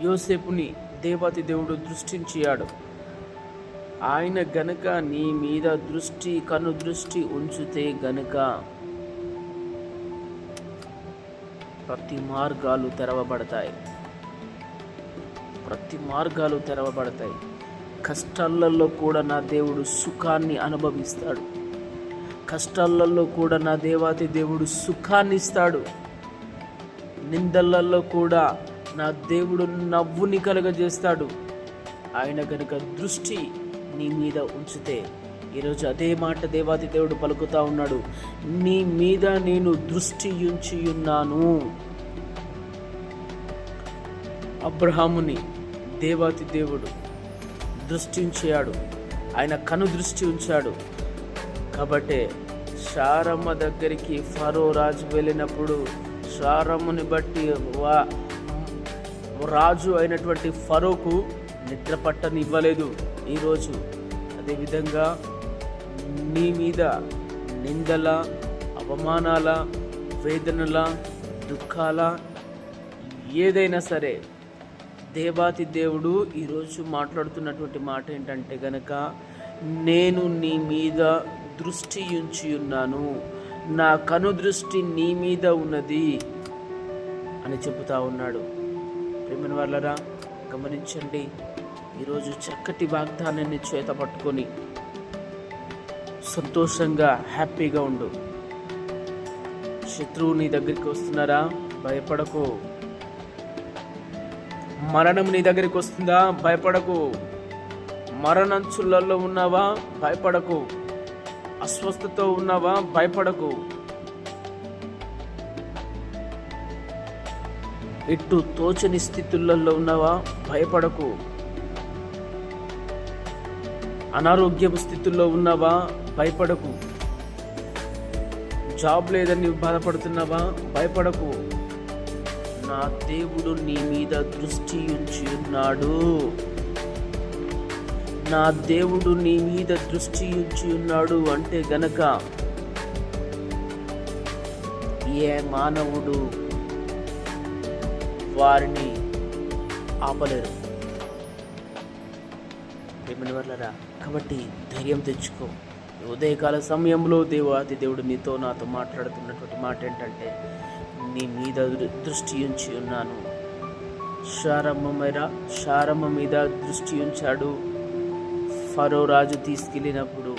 యోసేపుని దేవాతి దేవుడు దృష్టించాడు. ఆయన గనుక నీ మీద కను దృష్టి ఉంచితే గనుక ప్రతి మార్గాలు తెరవబడతాయి. కష్టాలలో కూడా నా దేవుడు సుఖాన్ని అనుభవిస్తాడు. కష్టాలలో కూడా నా దేవాతి దేవుడు సుఖాన్ని ఇస్తాడు. నిందలలో కూడా నా దేవుడు నవ్వుని కలుగజేస్తాడు. ఆయన కనుక దృష్టి నీ మీద ఉంచితే, ఈరోజు అదే మాట దేవాతి దేవుడు పలుకుతా ఉన్నాడు, నీ మీద నేను దృష్టి ఉంచి ఉన్నాను. అబ్రహాముని దేవాతి దేవుడు దృష్టించాడు, ఆయన కను దృష్టి ఉంచాడు. కాబట్టే శారమ్మ దగ్గరికి ఫరో రాజు వెళ్ళినప్పుడు శారమ్మని బట్టి రాజు అయినటువంటి ఫరోకు నిద్ర పట్టనివ్వలేదు. ఈరోజు అదేవిధంగా నీ మీద నిందల, అవమానాల, వేదనల, దుఃఖాల ఏదైనా సరే దేవాతి దేవుడు ఈరోజు మాట్లాడుతున్నటువంటి మాట ఏంటంటే గనక, నేను నీ మీద దృష్టి ఉంచి ఉన్నాను, నా కను దృష్టి నీ మీద ఉన్నది అని చెబుతా ఉన్నాడు. ప్రియమైన వాళ్ళరా, గమనించండి, ఈరోజు చక్కటి వాగ్దానాన్ని చేత పట్టుకొని సంతోషంగా హ్యాపీగా ఉండు. శత్రువు నీ దగ్గరికి వస్తున్నారా? భయపడకు. మరణం నీ దగ్గరికి వస్తుందా? భయపడకు. మరణంచులలో ఉన్నావా? భయపడకు. అస్వస్థతో ఉన్నావా? భయపడకు. ఇటు తోచని స్థితులలో ఉన్నావా? భయపడకు. అనారోగ్యపు స్థితుల్లో ఉన్నావా? భయపడకు. జాబ్ లేదని బాధపడుతున్నావా? భయపడకు. నా దేవుడు నీ మీద దృష్టి ఉంచి ఉన్నాడు. నా దేవుడు నీ మీద దృష్టి ఉంచి ఉన్నాడు అంటే గనక ఏ మానవుడు వారిని ఆపలేరు. ప్రియమైనవారులారా, కాబట్టి ధైర్యం తెచ్చుకో. ఉదయకాల సమయంలో దేవాతి దేవుడు నీతో నాతో మాట్లాడుతున్నటువంటి మాట ఏంటంటే, నీ మీద దృష్టి ఉంచి ఉన్నాను. శారమ్మ మీద దృష్టి ఉంచాడు. ఫరో రాజు తీసుకెళ్ళినప్పుడు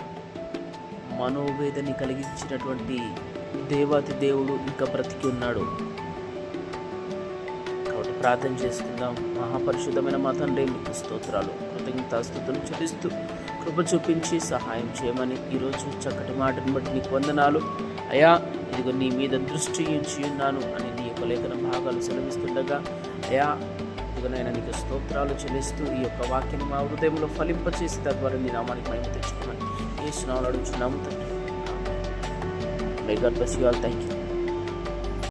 మనోవేదని కలిగించినటువంటి దేవాతి దేవుడు ఇంకా బ్రతికి ఉన్నాడు. కాబట్టి ప్రార్థన చేసుకుందాం. మహాపరిశుద్ధమైన మా తండ్రి, మీకు స్తోత్రాలు, కృతజ్ఞతాస్తుతులు చెల్లిస్తూ కృప చూపించి సహాయం చేయమని ఈరోజు చక్కటి మాటను బట్టి నీకు వందనాలు అయ్యా. ఇదిగో నీ మీద దృష్టి ఉంచి ఉన్నాను అని నీ యొక్క లేఖన భాగాలు సెలవిస్తుండగా అయ్యా, ఇదిగోనైనా నీకు స్తోత్రాలు చెల్లిస్తూ ఈ యొక్క వాక్యం మా హృదయంలో ఫలింపచేసి తద్వారా నీ నామానికి మహిమ తెచ్చుకోమని యేసు నామములో అడుగుచున్నాము తండ్రి. May God bless you all. Thank you.